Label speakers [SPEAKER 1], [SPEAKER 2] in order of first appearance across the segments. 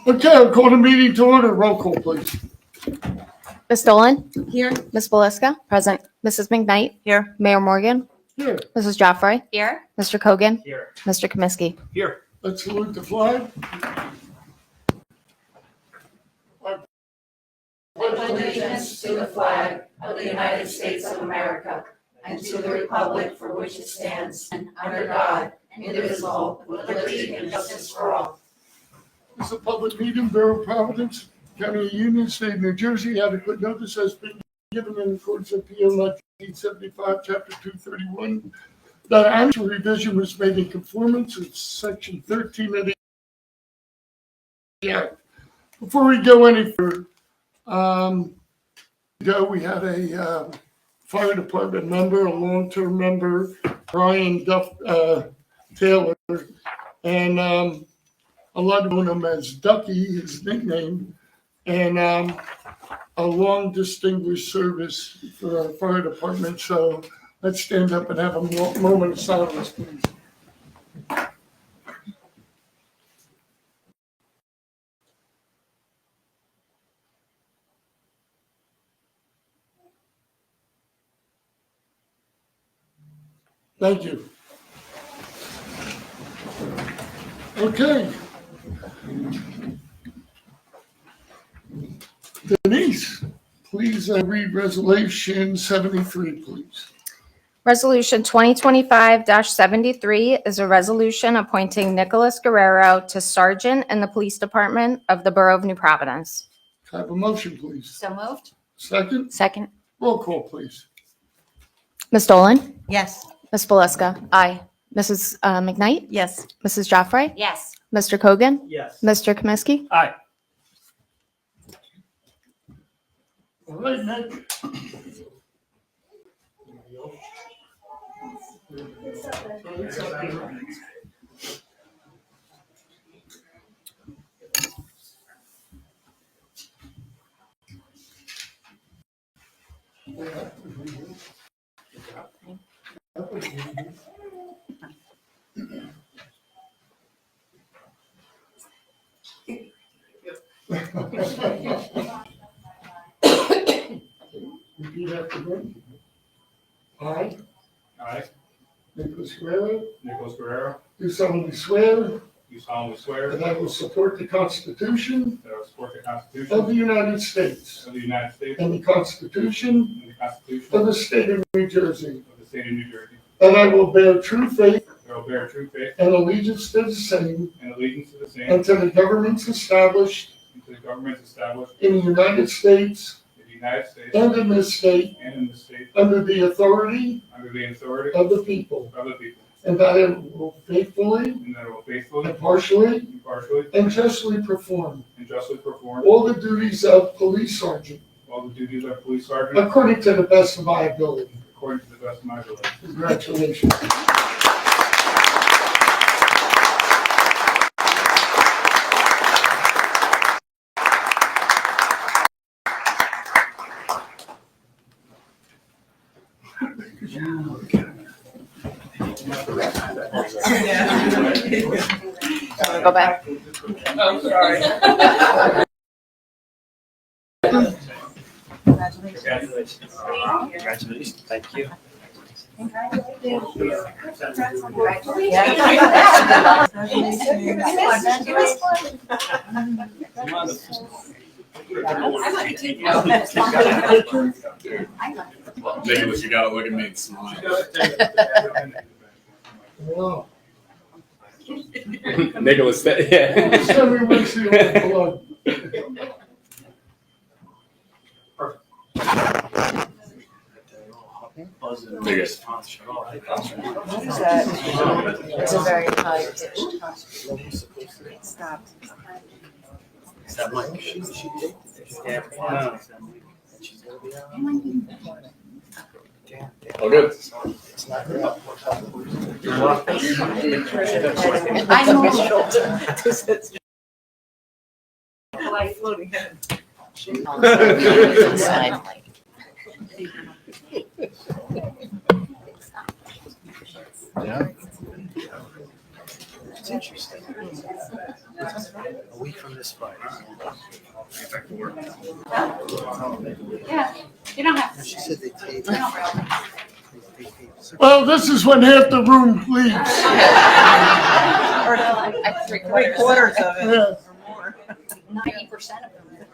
[SPEAKER 1] Okay, I'll call the meeting to order. Roll call, please.
[SPEAKER 2] Ms. Dolan?
[SPEAKER 3] Here.
[SPEAKER 2] Ms. Valeska? Present. Mrs. McKnight?
[SPEAKER 3] Here.
[SPEAKER 2] Mayor Morgan?
[SPEAKER 1] Here,
[SPEAKER 2] Mrs. Joffrey?
[SPEAKER 3] Here.
[SPEAKER 2] Mr. Kogan?
[SPEAKER 4] Here.
[SPEAKER 2] Mr. Kaminsky?
[SPEAKER 4] Here.
[SPEAKER 1] let's salute the flag.
[SPEAKER 5] Allegiance to the flag of the United States of America and to the republic for which it stands, under God, indivisible, with liberty and justice for all.
[SPEAKER 1] This is a public meeting, Borough of Providence, County of Union, State of New Jersey. Adequate notice has been given in accordance with PO 1975, Chapter 231. That actual revision was made in conformance with Section 13 of the Act. Before we go any further, we had a fire department member, a long-term member, Brian Taylor, and a lot of know him as Ducky, his nickname, and a long distinguished service for our fire department. So let's stand up and have a moment of silence, please. Thank you. Okay. Denise, please read Resolution 73, please.
[SPEAKER 2] Resolution 2025-73 is a resolution appointing Nicholas Guerrero to Sergeant in the Police Department of the Borough of New Providence.
[SPEAKER 1] Can I have a motion, please?
[SPEAKER 3] So moved.
[SPEAKER 1] Second,
[SPEAKER 2] Second.
[SPEAKER 1] roll call, please.
[SPEAKER 2] Ms. Dolan?
[SPEAKER 3] Yes.
[SPEAKER 2] Ms. Valeska? Aye. Mrs. McKnight?
[SPEAKER 3] Yes.
[SPEAKER 2] Mrs. Joffrey?
[SPEAKER 3] Yes.
[SPEAKER 2] Mr. Kogan?
[SPEAKER 4] Yes.
[SPEAKER 2] Mr. Kaminsky?
[SPEAKER 4] Aye.
[SPEAKER 1] All right, Nick. Repeat after me. I,
[SPEAKER 4] I,
[SPEAKER 1] Nicholas Guerrero,
[SPEAKER 4] Nicholas Guerrero,
[SPEAKER 1] do solemnly swear
[SPEAKER 4] do solemnly swear
[SPEAKER 1] that I will support the Constitution
[SPEAKER 4] that I will support the
[SPEAKER 1] of
[SPEAKER 4] Constitution
[SPEAKER 1] the United States
[SPEAKER 4] of the United States
[SPEAKER 1] and the Constitution
[SPEAKER 4] and the Constitution
[SPEAKER 1] of
[SPEAKER 4] of
[SPEAKER 1] the State of New Jersey,
[SPEAKER 4] the State of New Jersey,
[SPEAKER 1] that I will bear true faith
[SPEAKER 4] that I will bear true faith
[SPEAKER 1] and allegiance to the same
[SPEAKER 4] and allegiance to the same
[SPEAKER 1] and to the governments established
[SPEAKER 4] and to the governments established
[SPEAKER 1] in the United States
[SPEAKER 4] in the United States
[SPEAKER 1] and in this state
[SPEAKER 4] and in the state
[SPEAKER 1] under the authority
[SPEAKER 4] under the authority
[SPEAKER 1] of the people,
[SPEAKER 4] of the people,
[SPEAKER 1] and that I will faithfully,
[SPEAKER 4] and that I will faithfully,
[SPEAKER 1] impartially,
[SPEAKER 4] impartially,
[SPEAKER 1] and justly perform
[SPEAKER 4] and justly perform
[SPEAKER 1] all the duties of police sergeant
[SPEAKER 4] all the duties of police sergeant
[SPEAKER 1] according to the best of my ability.
[SPEAKER 4] according to the best of my ability.
[SPEAKER 1] Congratulations.
[SPEAKER 2] Go back.
[SPEAKER 3] I'm sorry.
[SPEAKER 4] Congratulations.
[SPEAKER 6] Congratulations. Thank you.
[SPEAKER 7] Nicholas, you gotta look at me and smile.
[SPEAKER 1] Wow.
[SPEAKER 7] Nicholas, yeah.
[SPEAKER 1] Send me one seal of blood.
[SPEAKER 6] Biggest.
[SPEAKER 3] It's a very high pitched stop.
[SPEAKER 6] Is that Mike? Yeah.
[SPEAKER 7] All good.
[SPEAKER 3] I know. Like floating head.
[SPEAKER 6] Yeah. It's interesting. A week from this Friday.
[SPEAKER 5] Yeah, you don't have to.
[SPEAKER 6] She said they paid.
[SPEAKER 1] Well, this is when half the room leaves.
[SPEAKER 3] Three quarters of it
[SPEAKER 1] Yeah.
[SPEAKER 3] or more.
[SPEAKER 5] 90% of them.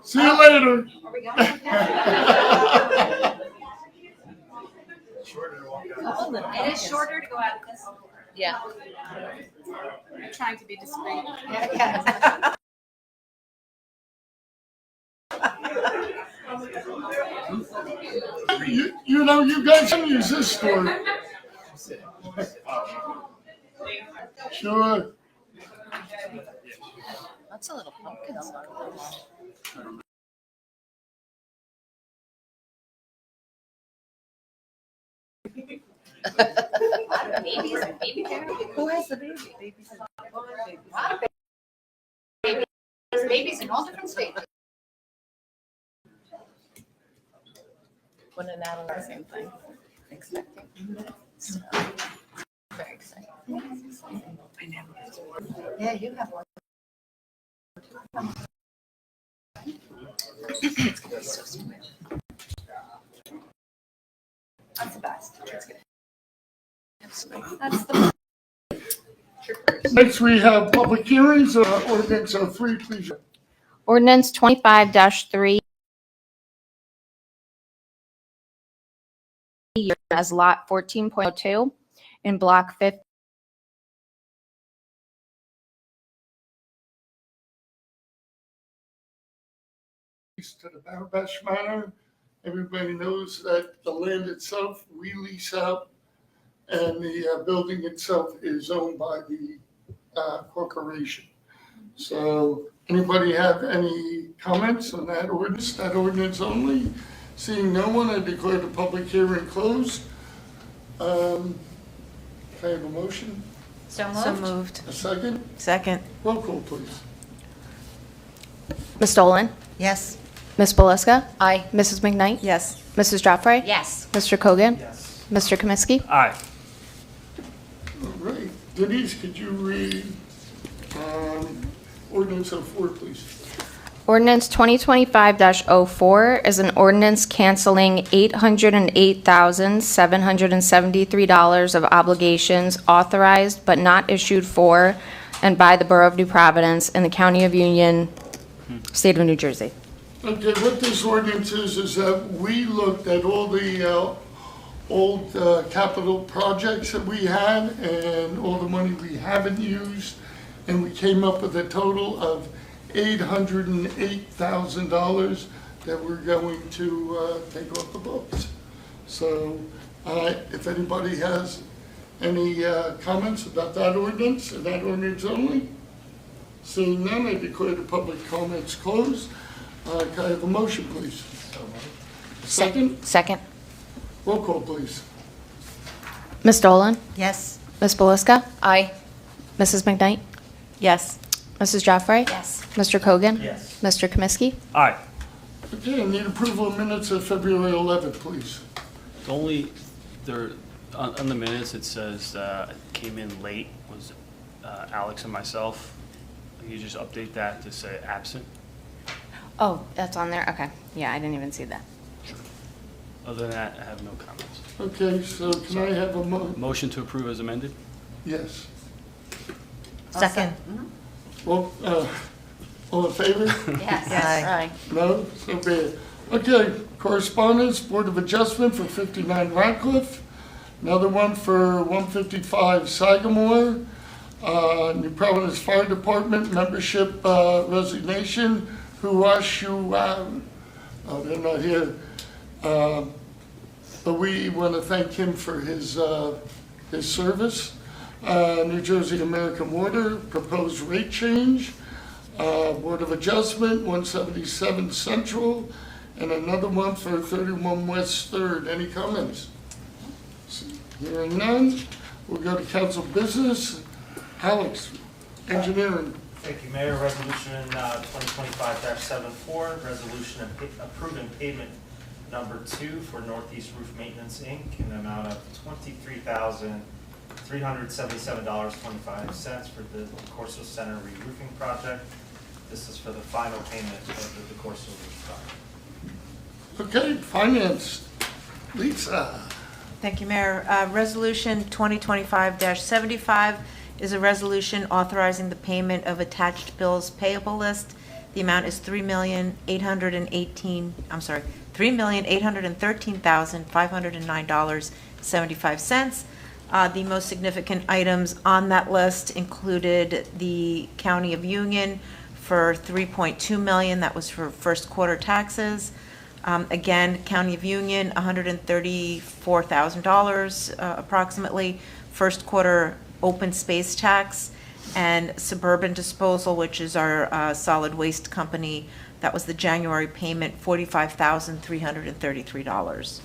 [SPEAKER 1] See you later.
[SPEAKER 5] Are we going? It is shorter to go out this.
[SPEAKER 2] Yeah.
[SPEAKER 5] I'm trying to be discreet.
[SPEAKER 1] You know, you guys can use this story. Sure.
[SPEAKER 2] That's a little pumpkin sauce.
[SPEAKER 5] Babies and baby carriage.
[SPEAKER 3] Who has the baby?
[SPEAKER 5] A lot of babies. There's babies in all different stages.
[SPEAKER 2] When and Natalie, the same thing. Expecting. So, very exciting.
[SPEAKER 3] Yeah, you have one.
[SPEAKER 5] That's the best.
[SPEAKER 2] That's nice.
[SPEAKER 5] That's the.
[SPEAKER 1] Next, we have public hearings, ordinance 03, please.
[SPEAKER 2] Ordinance 25-3 as lot 14.02 in block 50.
[SPEAKER 1] To the Barabash Manor. Everybody knows that the land itself, we lease out, and the building itself is owned by the corporation. So anybody have any comments on that ordinance only? Seeing no one, I declare the public hearing closed. Can I have a motion?
[SPEAKER 5] So
[SPEAKER 3] So moved.
[SPEAKER 1] A second?
[SPEAKER 3] Second.
[SPEAKER 1] Roll call, please.
[SPEAKER 2] Ms. Dolan?
[SPEAKER 3] Yes.
[SPEAKER 2] Ms. Belisca? Aye. Mrs. McKnight?
[SPEAKER 3] Yes.
[SPEAKER 2] Mrs. Joffrey?
[SPEAKER 5] Yes.
[SPEAKER 2] Mr. Kogan?
[SPEAKER 6] Yes.
[SPEAKER 2] Mr. Kaminsky?
[SPEAKER 6] Aye.
[SPEAKER 1] All right. Denise, could you read ordinance 04, please?
[SPEAKER 2] Ordinance 2025-04 is an ordinance canceling $808,773 of obligations authorized but not issued for and by the Borough of New Providence in the County of Union, State of New Jersey.
[SPEAKER 1] Okay, what this ordinance is that we looked at all the old capital projects that we had and all the money we haven't used, and we came up with a total of $808,000 that we're going to take off the books. So if anybody has any comments about that ordinance and that ordinance only, seeing none, I declare the public comments closed. Can I have a motion, please? Second?
[SPEAKER 2] Second.
[SPEAKER 1] Roll call, please.
[SPEAKER 2] Ms. Dolan?
[SPEAKER 3] Yes.
[SPEAKER 2] Ms. Belisca? Aye. Mrs. McKnight?
[SPEAKER 3] Yes.
[SPEAKER 2] Mrs. Joffrey?
[SPEAKER 5] Yes.
[SPEAKER 2] Mr. Kogan?
[SPEAKER 6] Yes.
[SPEAKER 2] Mr. Kaminsky?
[SPEAKER 6] Aye.
[SPEAKER 1] Okay, I need approval of minutes of February 11th, please.
[SPEAKER 8] The only, there, on the minutes, it says it came in late, was Alex and myself. Can you just update that to say absent?
[SPEAKER 2] Oh, that's on there? Okay. Yeah, I didn't even see that.
[SPEAKER 8] Other than that, I have no comments.
[SPEAKER 1] Okay, so can I have a
[SPEAKER 8] Motion to approve as amended?
[SPEAKER 1] yes.
[SPEAKER 3] Second.
[SPEAKER 1] Well, all in favor?
[SPEAKER 5] Yes.
[SPEAKER 3] Aye.
[SPEAKER 1] No? So be it. Okay, correspondence, Board of Adjustment for 59 Radcliffe. Another one for 155 Sagamore. New Providence Fire Department membership resignation. Oh, they're not here. But we want to thank him for his service. New Jersey American Water, proposed rate change. Board of Adjustment, 177 Central, and another one for 31 West 3rd. Any comments? Hearing none, we'll go to council business. Alex, engineering.
[SPEAKER 9] Thank you, Mayor. Resolution 2025-74, resolution approving payment number 2 for Northeast Roof Maintenance, Inc. in the amount of $377.25 for the Corso Center re-roofing project. This is for the final payment of the Corso roof project.
[SPEAKER 1] Okay, finance, Lisa.
[SPEAKER 3] Thank you, Mayor. Resolution 2025-75 is a resolution authorizing the payment of attached bills payable list. The amount is $3,813,509.75. The most significant items on that list included the County of Union for $3.2 million. That was for first quarter taxes. Again, County of Union, $134,000 approximately, first quarter open space tax, and Suburban Disposal, which is our solid waste company, that was the January payment, $45,333.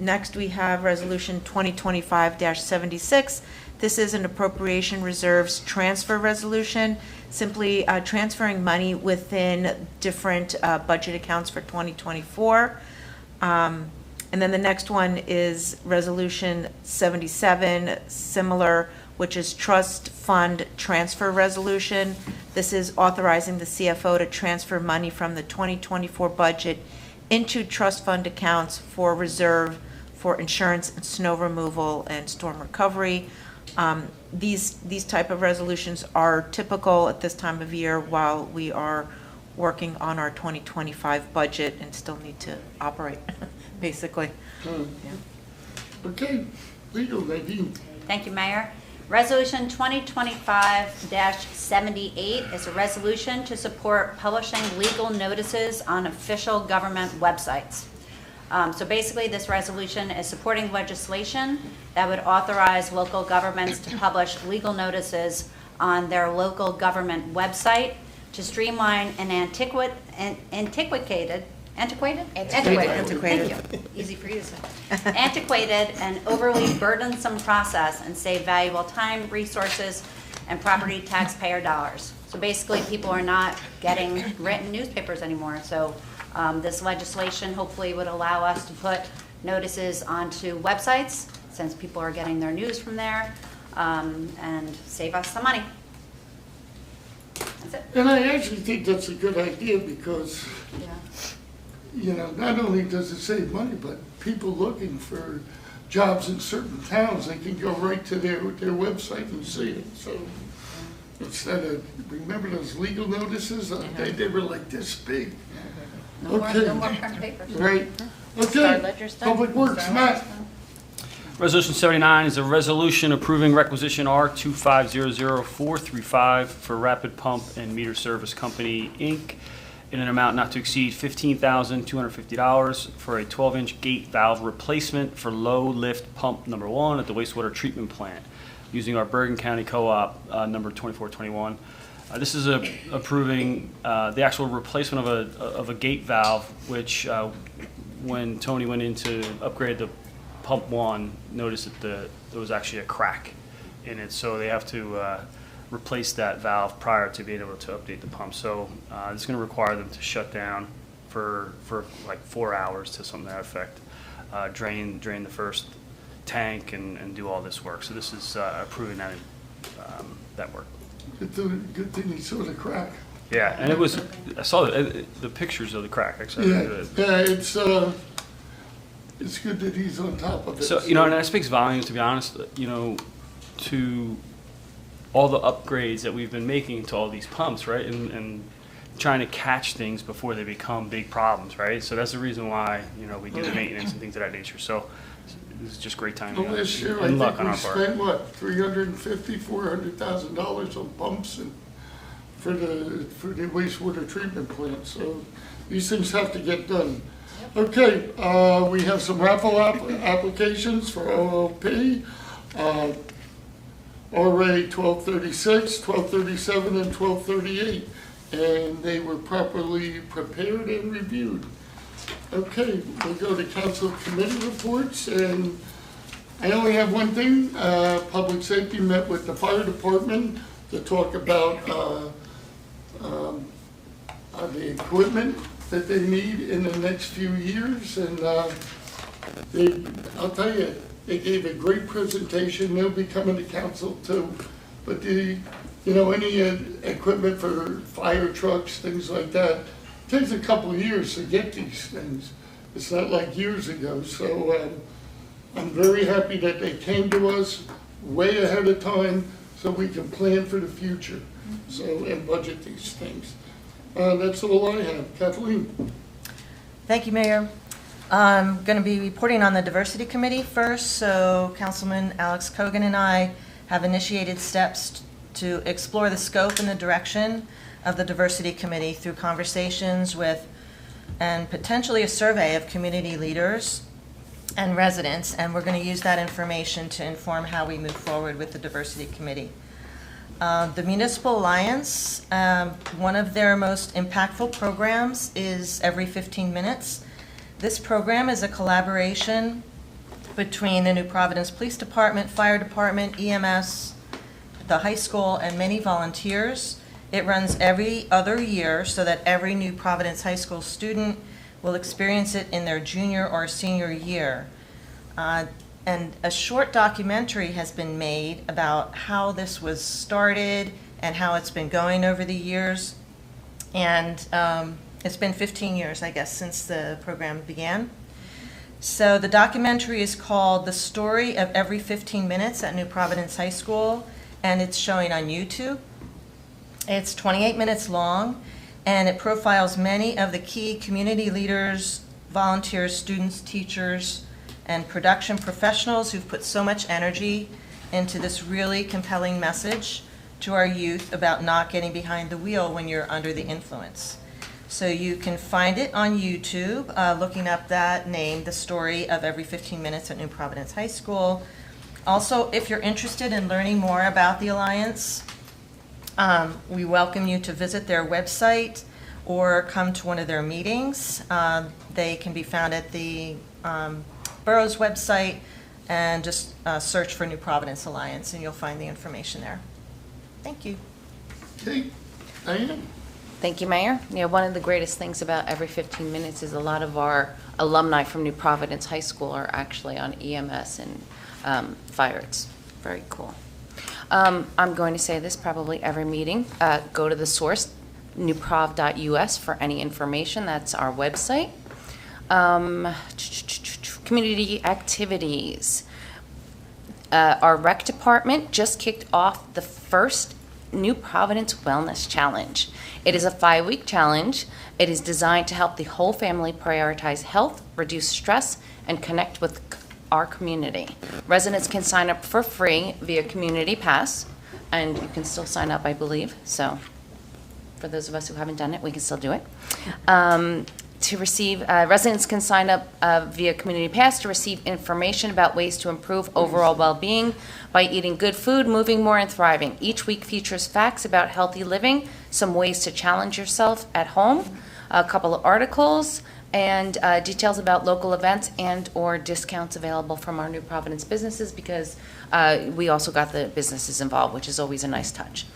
[SPEAKER 3] Next, we have Resolution 2025-76. This is an appropriation reserves transfer resolution, simply transferring money within different budget accounts for 2024. And then the next one is Resolution 77, similar, which is trust fund transfer resolution. This is authorizing the CFO to transfer money from the 2024 budget into trust fund accounts for reserve for insurance and snow removal and storm recovery. These type of resolutions are typical at this time of year while we are working on our 2025 budget and still need to operate, basically.
[SPEAKER 1] Okay, legal, Nadine.
[SPEAKER 5] Thank you, Mayor. Resolution 2025-78 is a resolution to support publishing legal notices on official government websites. So basically, this resolution is supporting legislation that would authorize local governments to publish legal notices on their local government website to streamline an antiquated. Thank you. Easy for you to say. Antiquated and overly burdensome process and save valuable time, resources, and property taxpayer dollars. So basically, people are not getting written newspapers anymore. So this legislation hopefully would allow us to put notices onto websites since people are getting their news from there and save us some money. That's it.
[SPEAKER 1] And I actually think that's a good idea because,
[SPEAKER 5] Yeah.
[SPEAKER 1] you know, not only does it save money, but people looking for jobs in certain towns, they can go right to their website and see it. So instead of, remember those legal notices? They were like this big.
[SPEAKER 5] No more
[SPEAKER 1] Okay.
[SPEAKER 5] print papers.
[SPEAKER 1] Right.
[SPEAKER 2] Star
[SPEAKER 1] Okay,
[SPEAKER 2] Ledger's done.
[SPEAKER 1] Public Works, Matt.
[SPEAKER 8] Resolution 79 is a resolution approving requisition R2500435 for Rapid Pump and Meter Service Company, Inc., in an amount not to exceed $15,250 for a 12-inch gate valve replacement for low lift pump number 1 at the wastewater treatment plant, using our Bergen County Co-op number 2421. This is approving the actual replacement of a gate valve, which when Tony went in to upgrade the pump 1, noticed that there was actually a crack in it, so they have to replace that valve prior to being able to update the pump. So it's going to require them to shut down for like 4 hours to something to that effect, drain the first tank and do all this work. So this is approving that work.
[SPEAKER 1] Good thing you saw the crack.
[SPEAKER 8] Yeah, and I saw the pictures of the crack. Actually,
[SPEAKER 1] It's good that he's on top of it.
[SPEAKER 8] So, you know, and that speaks volumes, to be honest, you know, to all the upgrades that we've been making to all these pumps, right? And trying to catch things before they become big problems, right? So that's the reason why, you know, we do the maintenance and things of that nature. So this is just great timing.
[SPEAKER 1] Well, this year, I
[SPEAKER 8] and luck
[SPEAKER 1] think
[SPEAKER 8] on
[SPEAKER 1] we
[SPEAKER 8] our part.
[SPEAKER 1] spent, what, $350,000-$400,000 on pumps and for the wastewater treatment plant. So these things have to get done. Okay, we have some raffle applications for OOP. RA 1236, 1237, and 1238. And they were properly prepared and reviewed. Okay, we'll go to council committee reports, and I only have one thing. Public safety met with the fire department to talk about the equipment that they need in the next few years, and I'll tell you, They gave a great presentation. They'll be coming to council too. But any equipment for fire trucks, things like that, takes a couple of years to get these things. It's not like years ago. So I'm very happy that they came to us way ahead of time so we can plan for the future. And budget these things. That's all I have. Kathleen?
[SPEAKER 3] Thank you, Mayor. I'm going to be reporting on the Diversity Committee first. So Councilman Alex Cogan and I have initiated steps to explore the scope and the direction of the Diversity Committee through conversations with and potentially a survey of community leaders and residents. And we're going to use that information to inform how we move forward with the Diversity Committee. The Municipal Alliance, one of their most impactful programs is Every 15 Minutes. This program is a collaboration between the New Providence Police Department, Fire Department, EMS, the high school, and many volunteers. It runs every other year so that every New Providence High School student will experience it in their junior or senior year. And a short documentary has been made about how this was started and how it's been going over the years. And it's been 15 years, I guess, since the program began. So the documentary is called The Story of Every 15 Minutes at New Providence High School, and it's showing on YouTube. It's 28 minutes long, and it profiles many of the key community leaders, volunteers, students, teachers, and production professionals who've put so much energy into this really compelling message to our youth about not getting behind the wheel when you're under the influence. So you can find it on YouTube, looking up that name, The Story of Every 15 Minutes at New Providence High School. Also, if you're interested in learning more about the Alliance, we welcome you to visit their website or come to one of their meetings. They can be found at the Borough's website, and just search for New Providence Alliance and you'll find the information there. Thank you.
[SPEAKER 1] Okay. Diane?
[SPEAKER 2] Thank you, Mayor. One of the greatest things about Every 15 Minutes is a lot of our alumni from New Providence High School are actually on EMS and fire. It's very cool. I'm going to say this probably every meeting. Go to the source, newprov.us, for any information. That's our website. Community activities. Our rec department just kicked off the first New Providence Wellness Challenge. It is a 5-week challenge. It is designed to help the whole family prioritize health, reduce stress, and connect with our community. Residents can sign up for free via Community Pass, and you can still sign up, I believe. So for those of us who haven't done it, we can still do it. To receive, residents can sign up via Community Pass to receive information about ways to improve overall well-being by eating good food, moving more, and thriving. Each week features facts about healthy living, some ways to challenge yourself at home, a couple of articles, and details about local events and or discounts available from our New Providence businesses, because we also got the businesses involved, which is always a nice touch.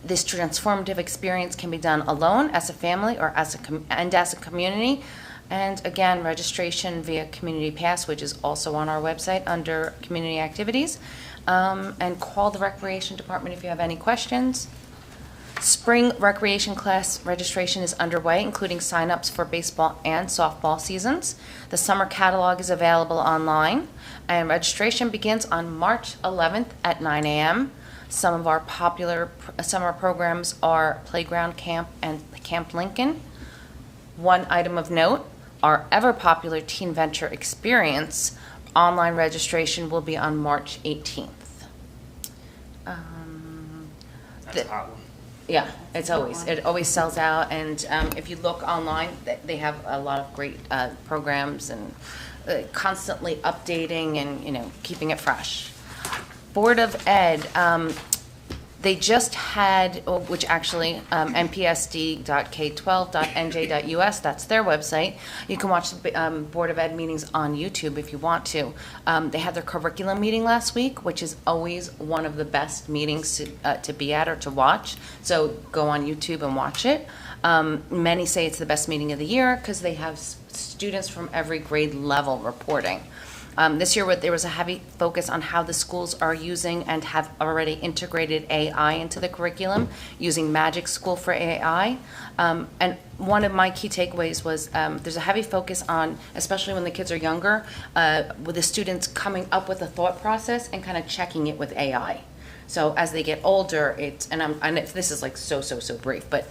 [SPEAKER 2] This transformative experience can be done alone, as a family, or as a community. And again, registration via Community Pass, which is also on our website under Community Activities. And call the Recreation Department if you have any questions. Spring recreation class registration is underway, including sign-ups for baseball and softball seasons. The summer catalog is available online, and registration begins on March 11th at 9 a.m. Some of our popular summer programs are Playground Camp and Camp Lincoln. One item of note, our ever-popular Teen Venture Experience online registration will be on March 18th.
[SPEAKER 8] That's a hot one.
[SPEAKER 2] Yeah, it always sells out, and if you look online, they have a lot of great programs and constantly updating and keeping it fresh. Board of Ed, they just had, which actually npsd.k12.nj.us, that's their website. You can watch the Board of Ed meetings on YouTube if you want to. They had their curriculum meeting last week, which is always one of the best meetings to be at or to watch. So go on YouTube and watch it. Many say it's the best meeting of the year because they have students from every grade level reporting. This year, there was a heavy focus on how the schools are using and have already integrated AI into the curriculum, using Magic School for AI. And one of my key takeaways was there's a heavy focus on, especially when the kids are younger, with the students coming up with a thought process and kind of checking it with AI. So as they get older, and this is like so brief, but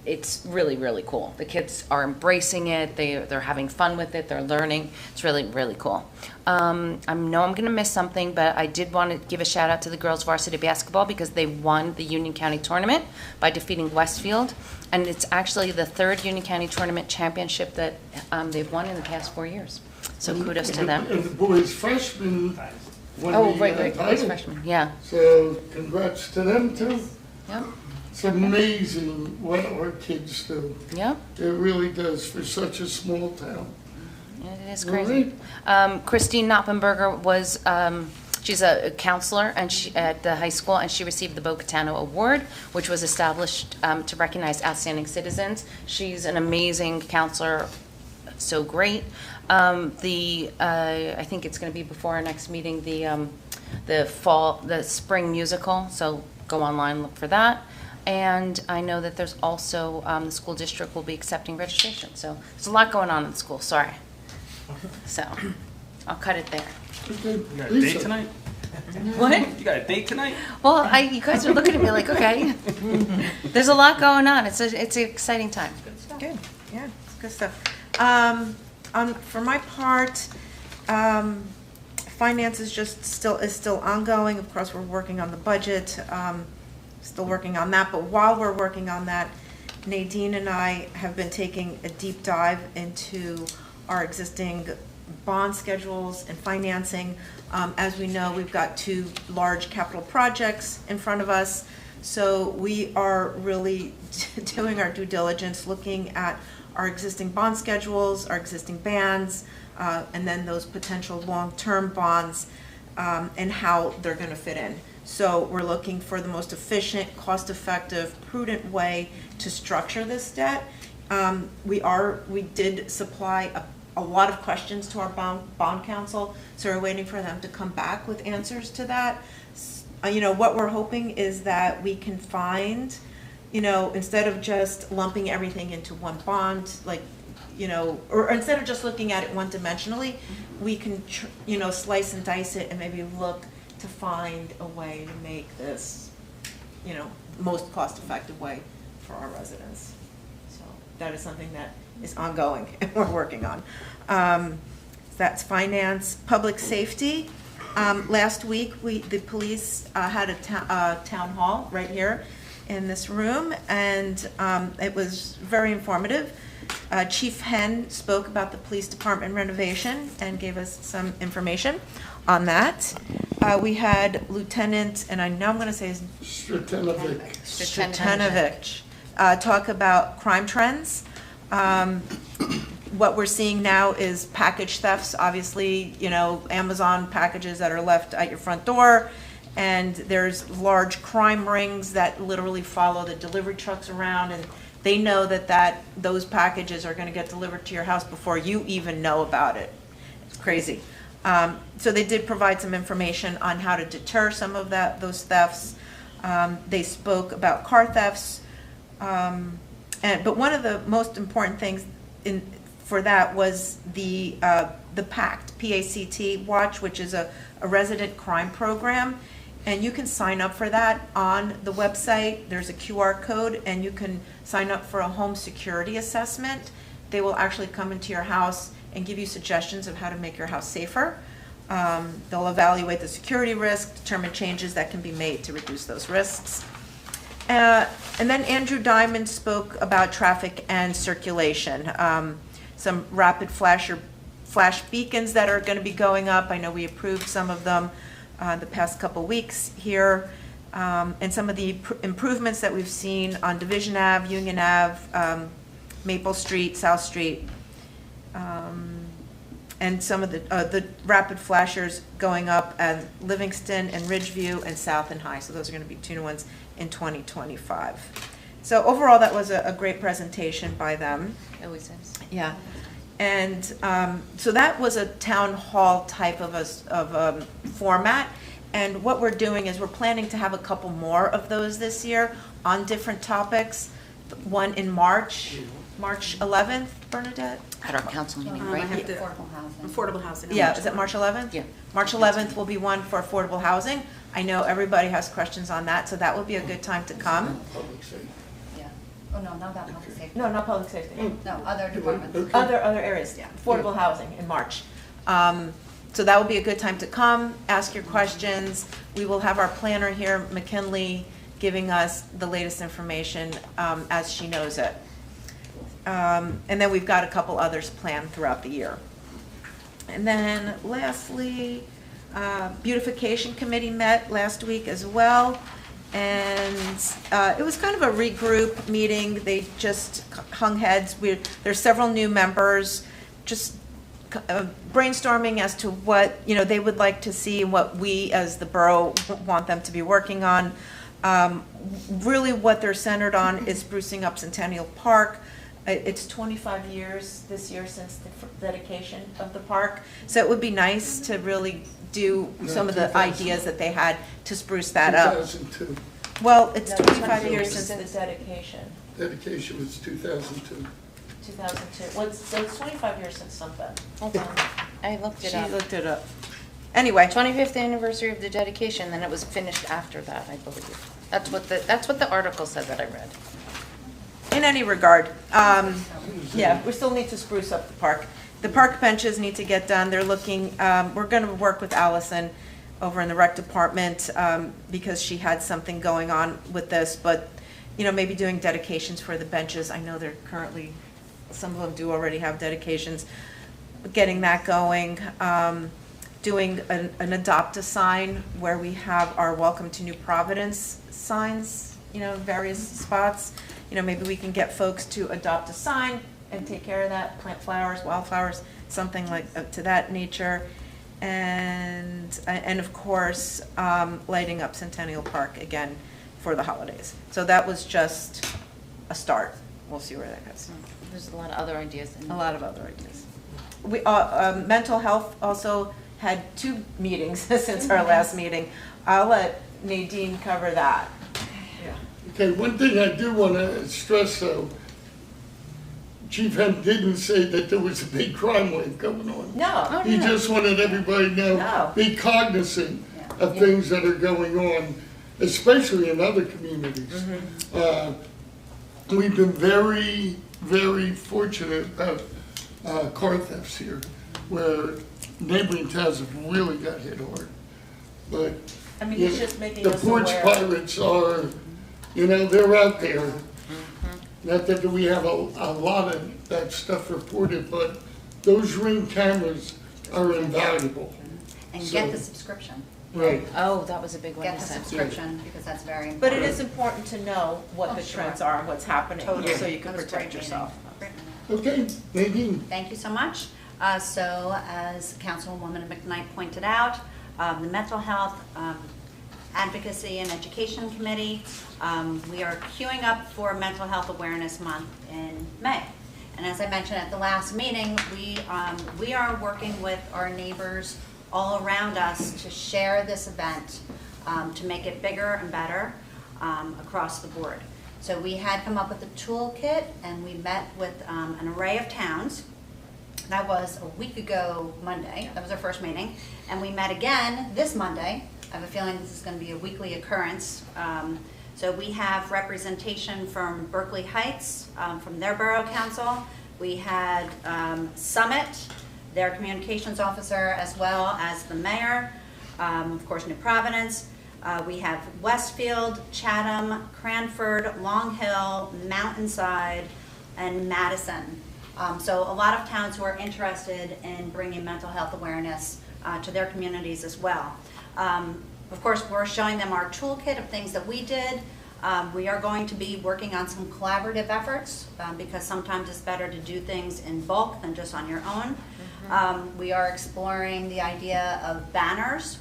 [SPEAKER 2] it's really, really cool. The kids are embracing it. They're having fun with it. They're learning. It's really, really cool. I know I'm going to miss something, but I did want to give a shout out to the girls varsity basketball because they won the Union County tournament by defeating Westfield. And it's actually the third Union County tournament championship that they've won in the past 4 years. So kudos to them.
[SPEAKER 1] And the boys freshmen won
[SPEAKER 2] Oh,
[SPEAKER 1] the
[SPEAKER 2] right,
[SPEAKER 1] title.
[SPEAKER 2] freshman, yeah.
[SPEAKER 1] So congrats to them too.
[SPEAKER 2] Yep,
[SPEAKER 1] It's amazing what our kids do.
[SPEAKER 2] yep.
[SPEAKER 1] It really does for such a small town.
[SPEAKER 2] It is crazy. Christine Knoppenberger was, she's a counselor and at the high school, and she received the Bo-Catano Award, which was established to recognize outstanding citizens. She's an amazing counselor, so great. I think it's going to be before our next meeting, the spring musical, so go online, look for that. And I know that there's also, the school district will be accepting registration, so there's a lot going on in the school, sorry. So, I'll cut it there.
[SPEAKER 1] Okay,
[SPEAKER 8] You got a
[SPEAKER 1] Lisa.
[SPEAKER 8] date tonight?
[SPEAKER 2] What?
[SPEAKER 8] You got a date tonight?
[SPEAKER 2] Well, you guys are looking at me like, okay. There's a lot going on. It's an exciting time.
[SPEAKER 3] Good, yeah, it's good stuff. For my part, finance is still ongoing. Of course, we're working on the budget, still working on that. But while we're working on that, Nadine and I have been taking a deep dive into our existing bond schedules and financing. As we know, we've got 2 large capital projects in front of us. So we are really doing our due diligence, looking at our existing bond schedules, our existing bands, and then those potential long-term bonds, and how they're going to fit in. So we're looking for the most efficient, cost-effective, prudent way to structure this debt. We did supply a lot of questions to our bond counsel, so we're waiting for them to come back with answers to that. What we're hoping is that we can find, instead of just lumping everything into one bond, or instead of just looking at it one-dimensionally, we can, slice and dice it and maybe look to find a way to make this, most cost-effective way for our residents. So that is something that is ongoing and we're working on. That's finance. Public safety. Last week, the police had a town hall right here in this room, and it was very informative. Chief Henn spoke about the police department renovation and gave us some information on that. We had Lieutenant, and I know I'm going to say his Stratanovic, talk about crime trends. What we're seeing now is package thefts. Obviously, Amazon packages that are left at your front door, and there's large crime rings that literally follow the delivery trucks around, and they know that those packages are going to get delivered to your house before you even know about it. It's crazy. So they did provide some information on how to deter some of those thefts. They spoke about car thefts, but one of the most important things for that was the PACT, P-A-C-T watch, which is a resident crime program. And you can sign up for that on the website. There's a QR code, and you can sign up for a home security assessment. They will actually come into your house and give you suggestions of how to make your house safer. They'll evaluate the security risk, determine changes that can be made to reduce those risks. And then Andrew Diamond spoke about traffic and circulation. Some rapid flash beacons that are going to be going up. I know we approved some of them the past couple weeks here, and some of the improvements that we've seen on Division Ave, Union Ave, Maple Street, South Street, and some of the rapid flashers going up at Livingston and Ridgeview and South and High. So those are going to be 2 new ones in 2025. So overall, that was a great presentation by them.
[SPEAKER 2] Always is.
[SPEAKER 3] Yeah. And so that was a town hall type of format. And what we're doing is we're planning to have a couple more of those this year on different topics. One in March 11th, Bernadette?
[SPEAKER 2] At our council meeting,
[SPEAKER 3] I
[SPEAKER 2] right?
[SPEAKER 3] have to-
[SPEAKER 5] Affordable housing.
[SPEAKER 10] Affordable housing.
[SPEAKER 3] Yeah, is it March 11th?
[SPEAKER 2] Yeah.
[SPEAKER 3] March 11th will be one for affordable housing. I know everybody has questions on that, so that will be a good time to come.
[SPEAKER 1] Public safety.
[SPEAKER 5] Yeah. Oh, no, not that public safety.
[SPEAKER 3] No, not public safety.
[SPEAKER 5] No, other departments.
[SPEAKER 1] Okay.
[SPEAKER 3] Other areas, affordable housing in March. So that will be a good time to come, ask your questions. We will have our planner here, McKinley, giving us the latest information as she knows it. And then we've got a couple others planned throughout the year. And then lastly, Beautification Committee met last week as well. And it was kind of a regroup meeting. They just hung heads. There's several new members, just brainstorming as to what, they would like to see and what we as the borough want them to be working on. Really what they're centered on is sprucing up Centennial Park. It's 25 years this year since the dedication of the park. So it would be nice to really do some of the ideas that they had to spruce that up.
[SPEAKER 1] 2002.
[SPEAKER 3] Well, it's
[SPEAKER 2] No,
[SPEAKER 3] 25
[SPEAKER 2] 20
[SPEAKER 3] years
[SPEAKER 2] years
[SPEAKER 3] since the dedication,
[SPEAKER 1] Dedication was 2002.
[SPEAKER 3] 2002. Well, it's 25 years since something.
[SPEAKER 2] Hold on, I looked it
[SPEAKER 3] She
[SPEAKER 2] up.
[SPEAKER 3] looked it up. Anyway,
[SPEAKER 2] 25th anniversary of the dedication, then it was finished after that, I believe. That's what the article said that I read.
[SPEAKER 3] in any regard, yeah, we still need to spruce up the park. The park benches need to get done. They're looking, we're going to work with Allison over in the rec department because she had something going on with this, but, maybe doing dedications for the benches. I know they're currently, some of them do already have dedications. Getting that going, doing an adopt-a-sign where we have our Welcome to New Providence signs, in various spots. Maybe we can get folks to adopt a sign and take care of that, plant flowers, wildflowers, something like to that nature. And of course, lighting up Centennial Park again for the holidays. So that was just a start. We'll see where that goes.
[SPEAKER 2] There's a lot of other ideas.
[SPEAKER 3] A lot of other ideas. We, mental health also had 2 meetings since our last meeting. I'll let Nadine cover that.
[SPEAKER 1] Okay, one thing I do want to stress though, Chief Hemp didn't say that there was a big crime wave going on.
[SPEAKER 3] No.
[SPEAKER 1] He just wanted everybody to know,
[SPEAKER 3] No.
[SPEAKER 1] be cognizant of things that are going on, especially in other communities. We've been very, very fortunate about car thefts here, where neighboring towns have really got hit hard. But
[SPEAKER 3] I mean, it's just making
[SPEAKER 1] the
[SPEAKER 3] us
[SPEAKER 1] porch
[SPEAKER 3] aware.
[SPEAKER 1] pirates are, they're out there. Not that we have a lot of that stuff reported, but those Ring cameras are invaluable.
[SPEAKER 5] And
[SPEAKER 1] So-
[SPEAKER 5] get the subscription.
[SPEAKER 1] Right.
[SPEAKER 2] Oh, that was a big one.
[SPEAKER 5] Get
[SPEAKER 2] you
[SPEAKER 5] the
[SPEAKER 2] said.
[SPEAKER 5] subscription, because that's very important.
[SPEAKER 3] But it is important to know what
[SPEAKER 5] Oh,
[SPEAKER 3] the
[SPEAKER 5] sure.
[SPEAKER 3] trends are and what's happening,
[SPEAKER 5] Totally.
[SPEAKER 3] so you can
[SPEAKER 5] That was a
[SPEAKER 3] protect
[SPEAKER 5] great
[SPEAKER 3] yourself.
[SPEAKER 5] meeting. Great meeting.
[SPEAKER 1] Okay, Nadine.
[SPEAKER 5] Thank you so much. So as Councilwoman McKnight pointed out, the Mental Health Advocacy and Education Committee, we are queuing up for Mental Health Awareness Month in May. And as I mentioned at the last meeting, we are working with our neighbors all around us to share this event, to make it bigger and better across the board. So we had come up with a toolkit, and we met with an array of towns. That was a week ago Monday. That was our first meeting. And we met again this Monday. I have a feeling this is going to be a weekly occurrence. So we have representation from Berkeley Heights, from their borough council. We had Summit, their communications officer, as well as the mayor, of course, New Providence. We have Westfield, Chatham, Cranford, Long Hill, Mountainside, and Madison. So a lot of towns who are interested in bringing mental health awareness to their communities as well. Of course, we're showing them our toolkit of things that we did. We are going to be working on some collaborative efforts because sometimes it's better to do things in bulk than just on your own. We are exploring the idea of banners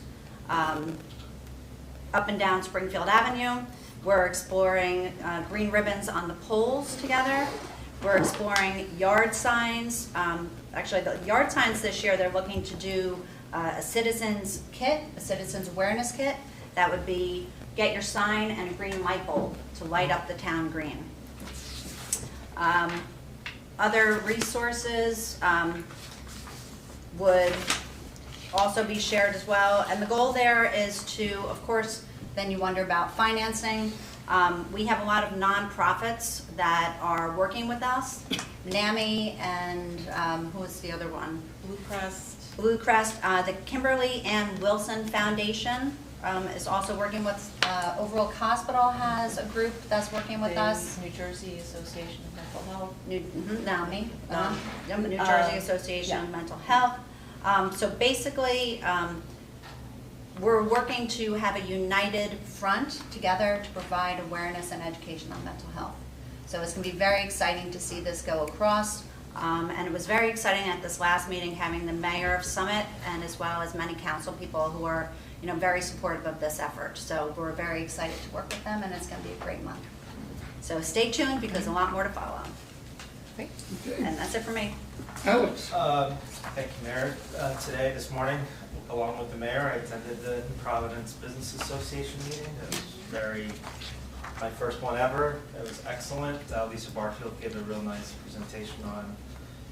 [SPEAKER 5] up and down Springfield Avenue. We're exploring green ribbons on the poles together. We're exploring yard signs. Actually, the yard signs this year, they're looking to do a citizens kit, a citizens awareness kit. That would be get your sign and a green light bulb to light up the town green. Other resources would also be shared as well. And the goal there is to, of course, then you wonder about financing. We have a lot of nonprofits that are working with us. NAMI and who is the other one?
[SPEAKER 3] Blue Cross.
[SPEAKER 5] Blue Crest. The Kimberly Ann Wilson Foundation is also working with, Overall Hospital has a group that's working with us.
[SPEAKER 3] New Jersey Association of Mental Health.
[SPEAKER 5] NAMI,
[SPEAKER 3] NAMI.
[SPEAKER 5] New Jersey Association of Mental Health. So basically, we're working to have a united front together to provide awareness and education on mental health. So it's going to be very exciting to see this go across. And it was very exciting at this last meeting having the mayor of Summit and as well as many council people who are, very supportive of this effort. So we're very excited to work with them, and it's going to be a great month. So stay tuned because a lot more to follow.
[SPEAKER 2] Great.
[SPEAKER 1] Okay.
[SPEAKER 5] And that's it for me.
[SPEAKER 1] Alex?
[SPEAKER 9] Thank you, Mayor. Today, this morning, along with the mayor, I attended the New Providence Business Association meeting. It was my first one ever. It was excellent. Lisa Barfield gave a real nice presentation on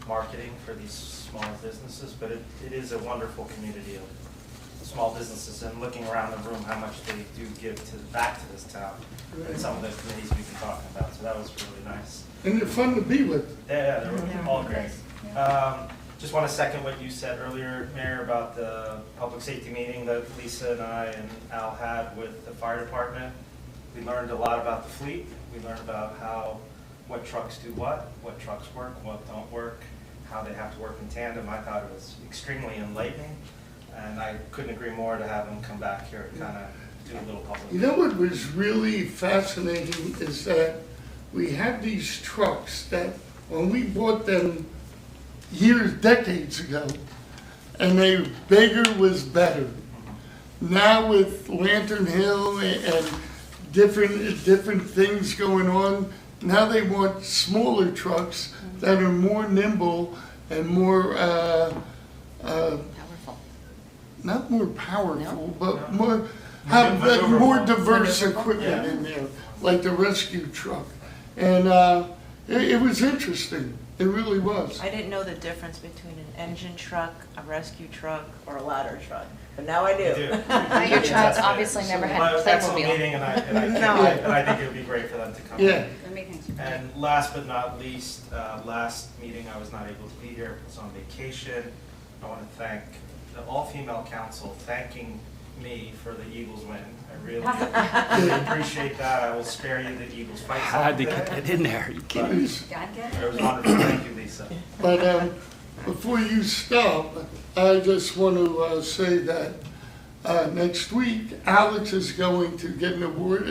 [SPEAKER 9] marketing for these small businesses, but it is a wonderful community of small businesses, and looking around the room, how much they do give back to this town and some of the committees we've been talking about. So that was really nice.
[SPEAKER 1] And they're fun to be with.
[SPEAKER 9] Yeah, they were all great. Just want to second what you said earlier, Mayor, about the public safety meeting that Lisa and I and Al had with the fire department. We learned a lot about the fleet. We learned about what trucks do what trucks work, what don't work, how they have to work in tandem. I thought it was extremely enlightening, and I couldn't agree more to have them come back here and kind of do a little public.
[SPEAKER 1] You know what was really fascinating is that we have these trucks that when we bought them decades ago, and bigger was better. Now with Lantern Hill and different things going on, now they want smaller trucks that are more nimble and more
[SPEAKER 2] Powerful.
[SPEAKER 1] not more powerful, but more
[SPEAKER 9] Have
[SPEAKER 1] more diverse equipment in there, like the rescue truck. And it was interesting. It really was.
[SPEAKER 3] I didn't know the difference between an engine truck, a rescue truck, or a ladder truck, but now I do.
[SPEAKER 9] You do.
[SPEAKER 2] Your child obviously never had a
[SPEAKER 9] Excellent
[SPEAKER 2] Playmobil.
[SPEAKER 9] meeting, and I think it would be great for them to come.
[SPEAKER 1] Yeah.
[SPEAKER 5] Good meeting.
[SPEAKER 9] And last but not least, last meeting I was not able to be here, I was on vacation. I want to thank the all-female council thanking me for the Eagles win. I really appreciate that. I will spare you the Eagles fight.
[SPEAKER 8] How'd they get that in there? Are you kidding?
[SPEAKER 5] God get it?
[SPEAKER 9] It was wonderful. Thank you, Lisa.
[SPEAKER 1] But before you stop, I just want to say that next week, Alex is going to get an award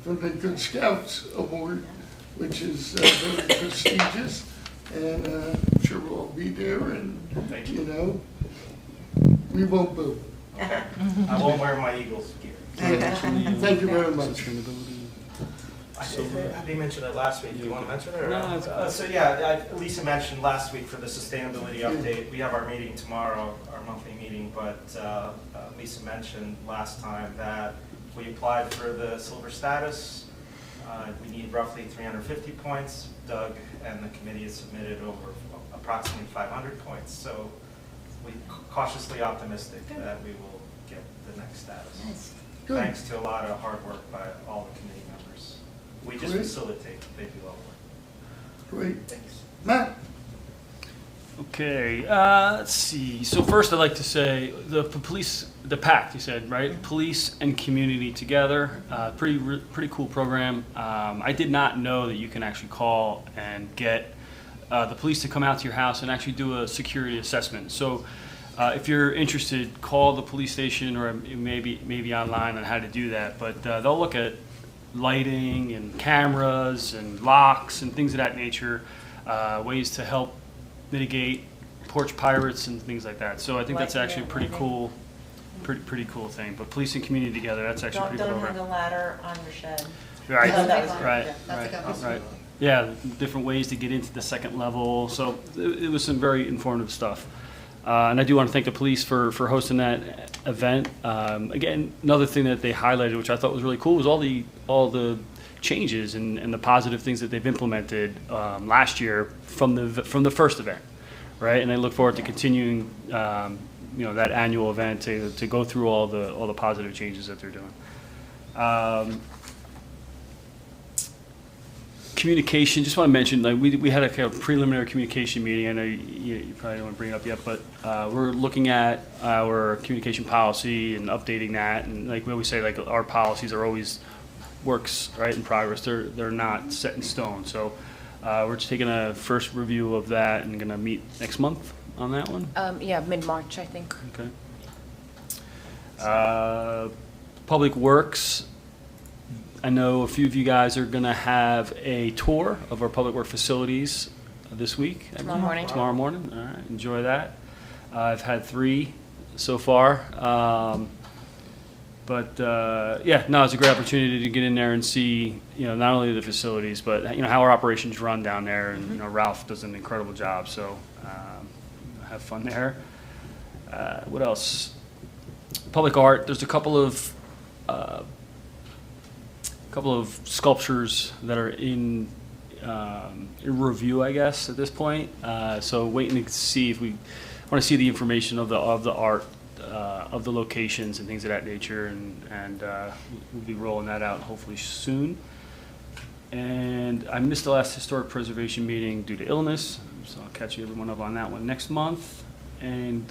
[SPEAKER 1] from the Good Scouts Award, which is very prestigious. And I'm sure we'll all be there, and
[SPEAKER 9] Thank
[SPEAKER 1] we won't boo.
[SPEAKER 9] Okay. I won't wear my Eagles gear.
[SPEAKER 1] Thank you very much.
[SPEAKER 9] They mentioned it last week. Do you want to mention it? Or?
[SPEAKER 8] No, it's-
[SPEAKER 9] So yeah, Lisa mentioned last week for the sustainability update. We have our meeting tomorrow, our monthly meeting, but Lisa mentioned last time that we applied for the silver status. We need roughly 350 points. Doug and the committee has submitted over approximately 500 points. So we're cautiously optimistic that we will get the next status.
[SPEAKER 5] Nice.
[SPEAKER 1] Good.
[SPEAKER 9] Thanks to a lot of hard work by all the committee members. We just
[SPEAKER 1] Great.
[SPEAKER 9] facilitate, they do all the work.
[SPEAKER 1] Great.
[SPEAKER 9] Thanks.
[SPEAKER 1] Matt?
[SPEAKER 8] Okay, let's see. So first, I'd like to say the police, the PACT, you said, right? Police and community together. Pretty cool program. I did not know that you can actually call and get the police to come out to your house and actually do a security assessment. So if you're interested, call the police station or maybe online on how to do that. But they'll look at lighting and cameras and locks and things of that nature, ways to help mitigate porch pirates and things like that. So I think that's actually a pretty cool thing. But police and community together, that's actually a pretty cool
[SPEAKER 3] Don't hang
[SPEAKER 8] program.
[SPEAKER 3] a ladder on your shed.
[SPEAKER 8] Right,
[SPEAKER 3] No, that was-
[SPEAKER 8] right,
[SPEAKER 3] yeah,
[SPEAKER 5] that's a good one.
[SPEAKER 8] right. Yeah, different ways to get into the second level. So it was some very informative stuff. And I do want to thank the police for hosting that event. Again, another thing that they highlighted, which I thought was really cool, was all the changes and the positive things that they've implemented last year from the first event, right? And I look forward to continuing, that annual event to go through all the positive changes that they're doing. Communication, just want to mention, like we had a kind of preliminary communication meeting. I know you probably don't want to bring it up yet, but we're looking at our communication policy and updating that. And like we always say, like our policies are always works right in progress. They're not set in stone. So we're just taking a first review of that and going to meet next month on that one.
[SPEAKER 2] Yeah, mid-March, I think.
[SPEAKER 8] Okay. Public Works. I know a few of you guys are going to have a tour of our public work facilities this week.
[SPEAKER 2] Tomorrow morning.
[SPEAKER 8] Tomorrow morning. All right. Enjoy that. I've had 3 so far. It's a great opportunity to get in there and see, not only the facilities, but, how our operations run down there. And, Ralph does an incredible job. So have fun there. What else? Public art. There's a couple of sculptures that are in review, I guess, at this point. So waiting to see if we want to see the information of the art, of the locations and things of that nature, and we'll be rolling that out hopefully soon. And I missed the last historic preservation meeting due to illness, so I'll catch everyone up on that one next month. And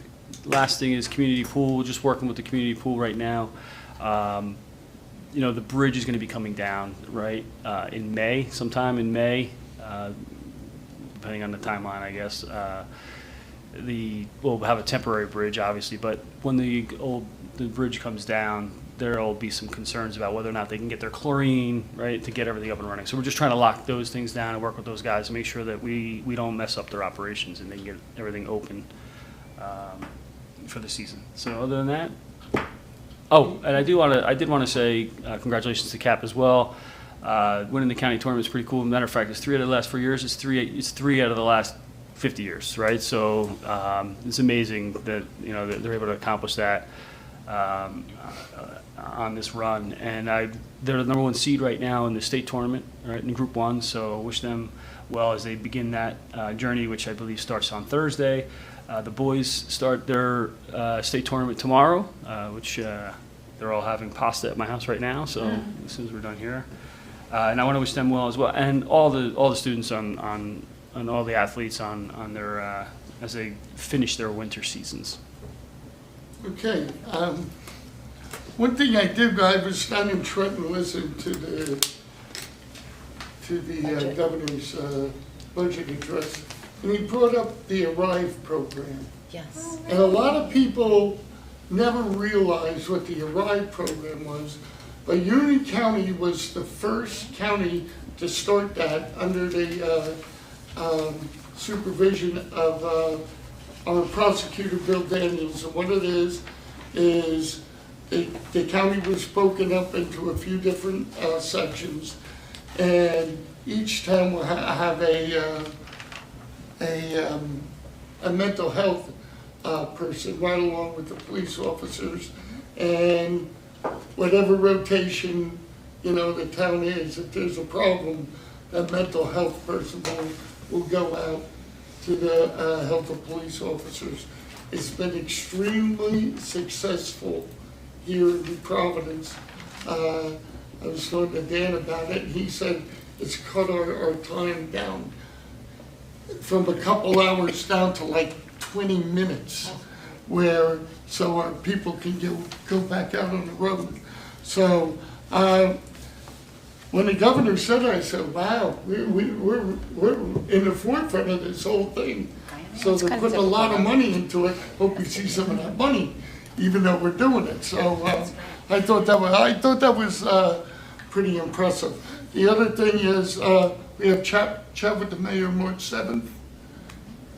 [SPEAKER 8] last thing is community pool. Just working with the community pool right now. The bridge is going to be coming down, right, in May, sometime in May, depending on the timeline, I guess. We'll have a temporary bridge, obviously, but when the bridge comes down, there will be some concerns about whether or not they can get their chlorine, right, to get everything up and running. So we're just trying to lock those things down and work with those guys to make sure that we don't mess up their operations and they can get everything open for the season. So other than that, and I did want to say congratulations to Cap as well. Winning the county tournament is pretty cool. Matter of fact, it's 3 out of the last 4 years. It's three out of the last 50 years, right? So it's amazing that that they're able to accomplish that on this run. And they're the number 1 seed right now in the state tournament, right, in Group 1. So wish them well as they begin that journey, which I believe starts on Thursday. The boys start their state tournament tomorrow, which they're all having pasta at my house right now. So as soon as we're done here, and I want to wish them well as well, and all the students on all the athletes on their as they finish their winter seasons.
[SPEAKER 1] Okay. One thing I did, I was down in Trenton listening to the governor's budget address, and he brought up the Arrive program.
[SPEAKER 2] Yes.
[SPEAKER 1] And a lot of people never realized what the Arrive program was, but Union County was the first county to start that under the supervision of our prosecutor, Bill Daniels. And what it is the county was broken up into a few different sections, and each town will have a mental health person right along with the police officers, and whatever rotation the town is, if there's a problem, that mental health person will go out to the health of police officers. It's been extremely successful here in New Providence. I was talking to Dan about it, and he said it's cut our time down from a couple hours down to like 20 minutes, so our people can go back out on the road. So when the governor said it, I said, wow, we're in the forefront of this whole thing. So they're putting a lot of money into it. Hope you see some of that money, even though we're doing it. So I thought that was pretty impressive. The other thing is we have chat with the mayor March 7th,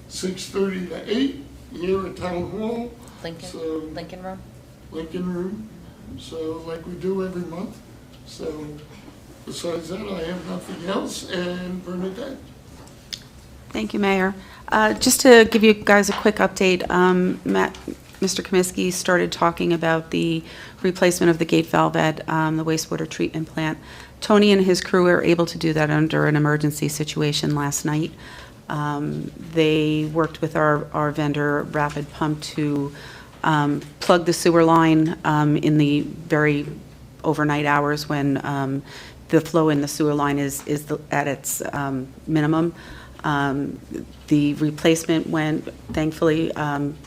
[SPEAKER 1] 6:30 to 8 here at Town Hall.
[SPEAKER 2] Lincoln Room.
[SPEAKER 1] Lincoln Room. So like we do every month. So Besides that, I have nothing else, and Bernadette.
[SPEAKER 10] Thank you, Mayor. Just to give you guys a quick update, Mr. Comiskey started talking about the replacement of the gate valve at the wastewater treatment plant. Tony and his crew were able to do that under an emergency situation last night. They worked with our vendor, Rapid Pump, to plug the sewer line in the very overnight hours when the flow in the sewer line is at its minimum. The replacement went, thankfully,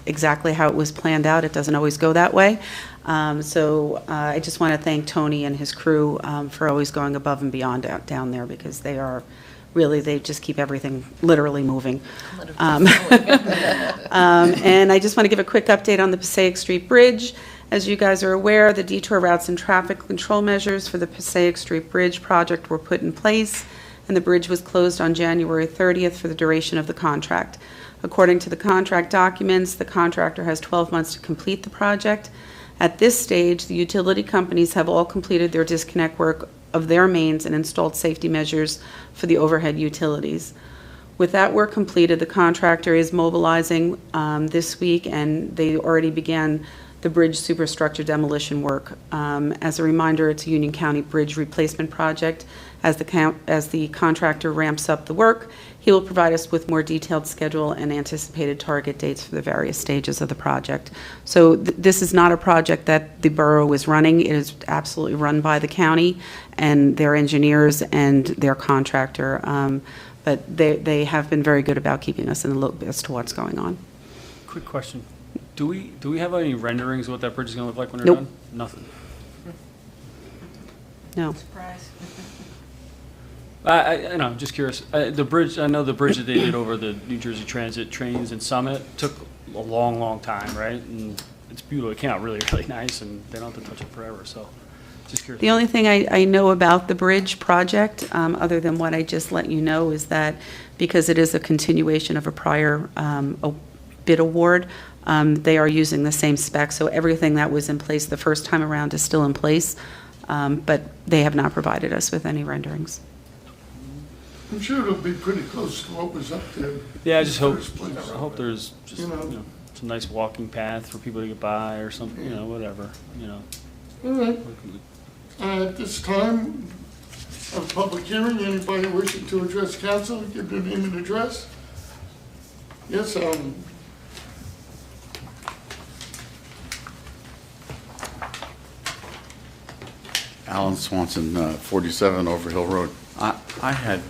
[SPEAKER 10] exactly how it was planned out. It doesn't always go that way. So I just want to thank Tony and his crew for always going above and beyond down there, because they just keep everything literally moving. And I just want to give a quick update on the Passaic Street Bridge. As you guys are aware, the detour routes and traffic control measures for the Passaic Street Bridge project were put in place, and the bridge was closed on January 30th for the duration of the contract. According to the contract documents, the contractor has 12 months to complete the project. At this stage, the utility companies have all completed their disconnect work of their mains and installed safety measures for the overhead utilities. With that work completed, the contractor is mobilizing this week, and they already began the bridge superstructure demolition work. As a reminder, it's a Union County bridge replacement project. As the contractor ramps up the work, he will provide us with more detailed schedule and anticipated target dates for the various stages of the project. So this is not a project that the borough is running. It is absolutely run by the county and their engineers and their contractor. But they have been very good about keeping us in the loop as to what's going on.
[SPEAKER 8] Quick question. Do we have any renderings of what that bridge is going to look like when they're
[SPEAKER 10] Nope.
[SPEAKER 8] done? Nothing.
[SPEAKER 10] No.
[SPEAKER 3] Surprise.
[SPEAKER 8] I know, I'm just curious. The bridge, I know the bridge that they did over the New Jersey Transit trains in Summit took a long, long time, right? And it's beautiful. It came out really, really nice, and they don't have to touch it forever, so just curious.
[SPEAKER 10] The only thing I know about the bridge project, other than what I just let you know, is that because it is a continuation of a prior bid award, they are using the same spec, so everything that was in place the first time around is still in place, but they have not provided us with any renderings.
[SPEAKER 1] I'm sure it'll be pretty close to what was up there.
[SPEAKER 8] Yeah, I just hope,
[SPEAKER 1] First place.
[SPEAKER 8] I hope there's just,
[SPEAKER 1] You know.
[SPEAKER 8] some nice walking path for people to get by or something, whatever,
[SPEAKER 1] All right. At this time of public hearing, anybody wishing to address council, give their name and address. Yes,
[SPEAKER 11] Alan Swanson, 47 Overhill Road. I had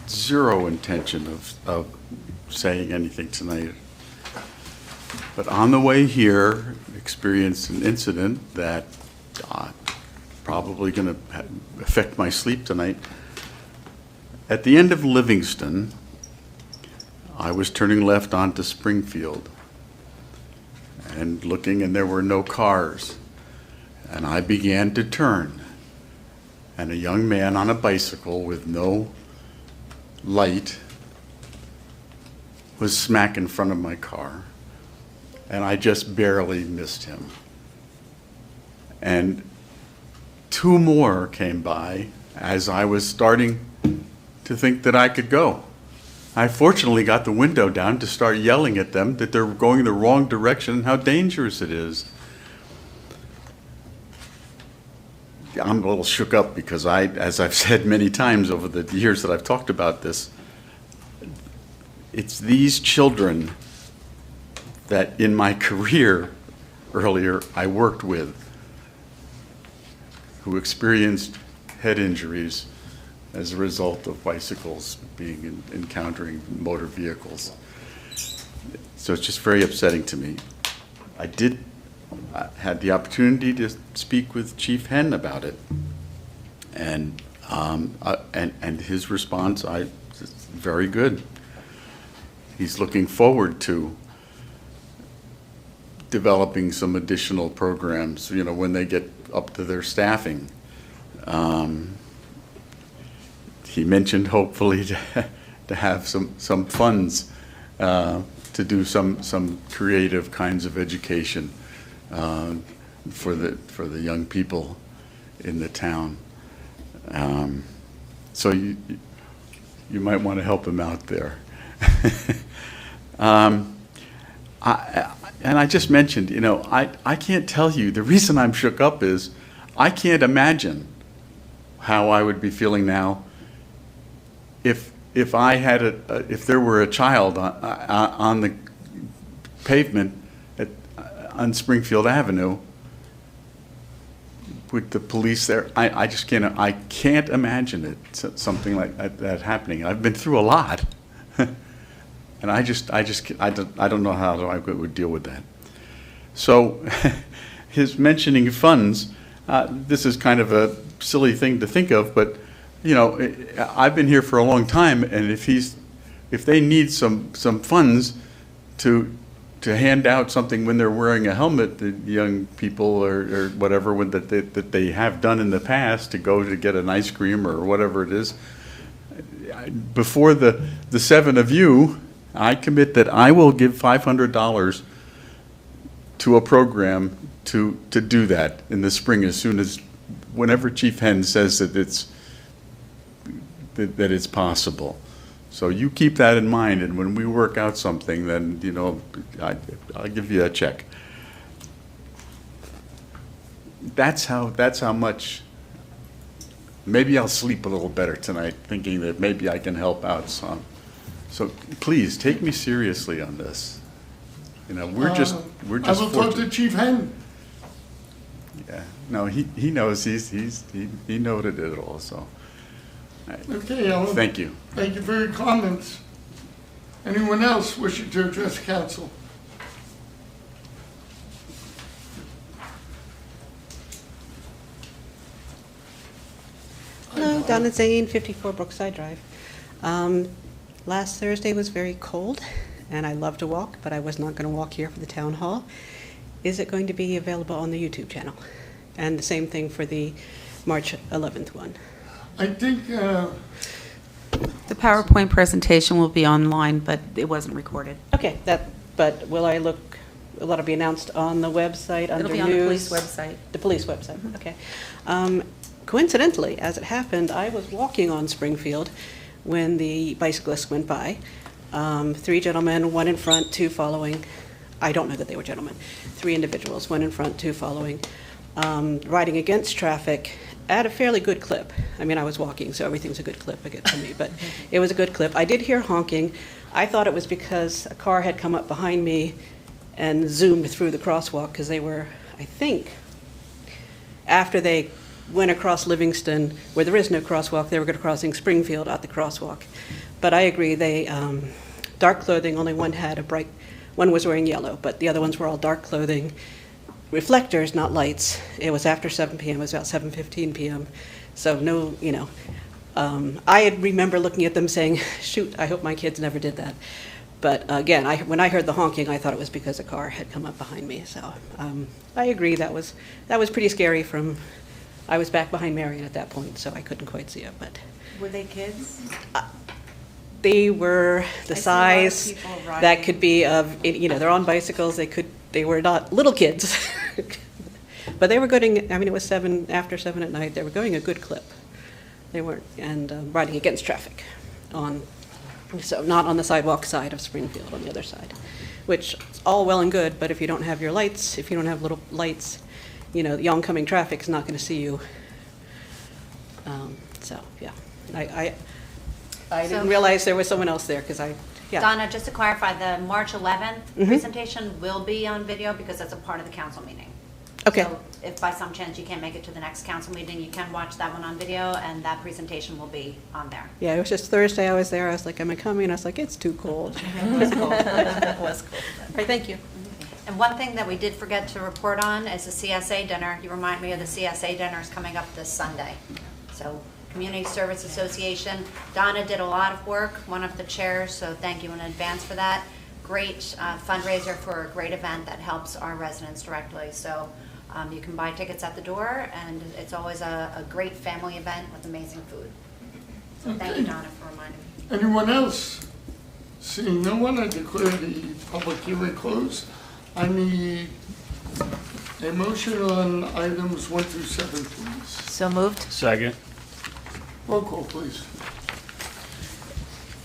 [SPEAKER 11] zero intention of saying anything tonight. But on the way here, experienced an incident that probably going to affect my sleep tonight. At the end of Livingston, I was turning left onto Springfield and looking, and there were no cars. And I began to turn, and a young man on a bicycle with no light was smack in front of my car, and I just barely missed him. And two more came by as I was starting to think that I could go. I fortunately got the window down to start yelling at them that they're going the wrong direction and how dangerous it is. I'm a little shook up because as I've said many times over the years that I've talked about this, it's these children that in my career earlier I worked with who experienced head injuries as a result of bicycles encountering motor vehicles. So it's just very upsetting to me. I had the opportunity to speak with Chief Henn about it, and his response is very good. He's looking forward to developing some additional programs, when they get up to their staffing. He mentioned hopefully to have some funds to do some creative kinds of education for the young people in the town. So you might want to help him out there. And I just mentioned, I can't tell you, the reason I'm shook up is I can't imagine how I would be feeling now if I had if there were a child on the pavement on Springfield Avenue with the police there. I just can't imagine it, something like that happening. I've been through a lot. And I don't know how I would deal with that. So his mentioning funds, this is kind of a silly thing to think of, but I've been here for a long time, and if they need some funds to hand out something when they're wearing a helmet, the young people or whatever that they have done in the past to go to get an ice cream or whatever it is, before the 7 of you, I commit that I will give $500 to a program to do that in the spring, as soon as, whenever Chief Henn says that it's possible. So you keep that in mind, and when we work out something, then, I'll give you a check. That's how much, maybe I'll sleep a little better tonight, thinking that maybe I can help out some. So please, take me seriously on this. We're just
[SPEAKER 1] I will talk to
[SPEAKER 11] fortunate.
[SPEAKER 1] Chief Henn.
[SPEAKER 11] Yeah, no, he knows, he noted it all, so.
[SPEAKER 1] Okay, Alan.
[SPEAKER 11] Thank you.
[SPEAKER 1] Thank you for your comments. Anyone else wishing to address council?
[SPEAKER 12] Hello, Donna Zane, 54 Brookside Drive. Last Thursday was very cold, and I love to walk, but I was not going to walk here for the town hall. Is it going to be available on the YouTube channel? And the same thing for the March 11th one.
[SPEAKER 1] I think,
[SPEAKER 10] The PowerPoint presentation will be online, but it wasn't recorded.
[SPEAKER 12] Okay, but will it be announced on the website under
[SPEAKER 10] It'll
[SPEAKER 12] news?
[SPEAKER 10] be on the police website.
[SPEAKER 12] The police website, okay. Coincidentally, as it happened, I was walking on Springfield when the bicyclists went by. 3 gentlemen, 1 in front, 2 following. I don't know that they were gentlemen. 3 individuals, 1 in front, 2 following, riding against traffic at a fairly good clip. I mean, I was walking, so everything's a good clip for me, but it was a good clip. I did hear honking. I thought it was because a car had come up behind me and zoomed through the crosswalk, because they were, I think, after they went across Livingston, where there is no crosswalk, they were going to crossing Springfield at the crosswalk. But I agree, they, dark clothing, only one had a bright, one was wearing yellow, but the other ones were all dark clothing. Reflectors, not lights. It was after 7 p.m., it was about 7:15 p.m. So no, I remember looking at them saying, shoot, I hope my kids never did that. But again, when I heard the honking, I thought it was because a car had come up behind me. So I agree, that was pretty scary I was back behind Marion at that point, so I couldn't quite see it, but.
[SPEAKER 3] Were they kids?
[SPEAKER 12] They were the
[SPEAKER 3] I see a lot of
[SPEAKER 12] size
[SPEAKER 3] people
[SPEAKER 12] that
[SPEAKER 3] riding.
[SPEAKER 12] could be they're on bicycles, they were not little kids. But they were going, it was after 7 at night, they were going a good clip. They weren't, and riding against traffic so not on the sidewalk side of Springfield, on the other side, which is all well and good, but if you don't have your lights, if you don't have little lights, the oncoming traffic is not going to see you. So, yeah, I didn't realize there was someone else there, because yeah.
[SPEAKER 5] Donna, just to clarify, the March 11th
[SPEAKER 12] Mhm.
[SPEAKER 5] presentation will be on video because that's a part of the council meeting.
[SPEAKER 12] Okay.
[SPEAKER 5] So if by some chance you can't make it to the next council meeting, you can watch that one on video, and that presentation will be on there.
[SPEAKER 12] Yeah, it was just Thursday I was there, I was like, am I coming? I was like, it's too cold.
[SPEAKER 3] It was cold. It was cold.
[SPEAKER 12] All right, thank you.
[SPEAKER 5] And one thing that we did forget to report on is the CSA dinner. You remind me of the CSA dinner is coming up this Sunday. So Community Service Association, Donna did a lot of work, one of the chairs, so thank you in advance for that. Great fundraiser for a great event that helps our residents directly. So you can buy tickets at the door, and it's always a great family event with amazing food. So thank you, Donna, for reminding me.
[SPEAKER 1] anyone else? Seeing no one, I declare the public hearing closed. I need a motion on items 1 through 7, please.
[SPEAKER 3] So moved?
[SPEAKER 8] Second.
[SPEAKER 1] Roll call, please.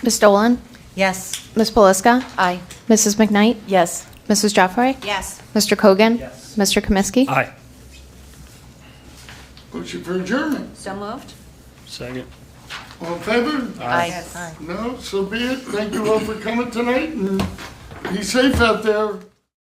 [SPEAKER 13] Ms. Dolan?
[SPEAKER 3] Yes.
[SPEAKER 13] Ms. Poliska?
[SPEAKER 2] Aye.
[SPEAKER 13] Mrs. McKnight?
[SPEAKER 3] Yes.
[SPEAKER 13] Mrs. Jeffrey?
[SPEAKER 5] Yes.
[SPEAKER 13] Mr. Kogan?
[SPEAKER 9] Yes.
[SPEAKER 13] Mr. Kaminsky?
[SPEAKER 8] Aye.
[SPEAKER 1] Motion for adjournment.
[SPEAKER 5] So moved?
[SPEAKER 8] Second.
[SPEAKER 1] All in favor?
[SPEAKER 2] Aye.
[SPEAKER 1] No, so be it. Thank you all for coming tonight, and be safe out there.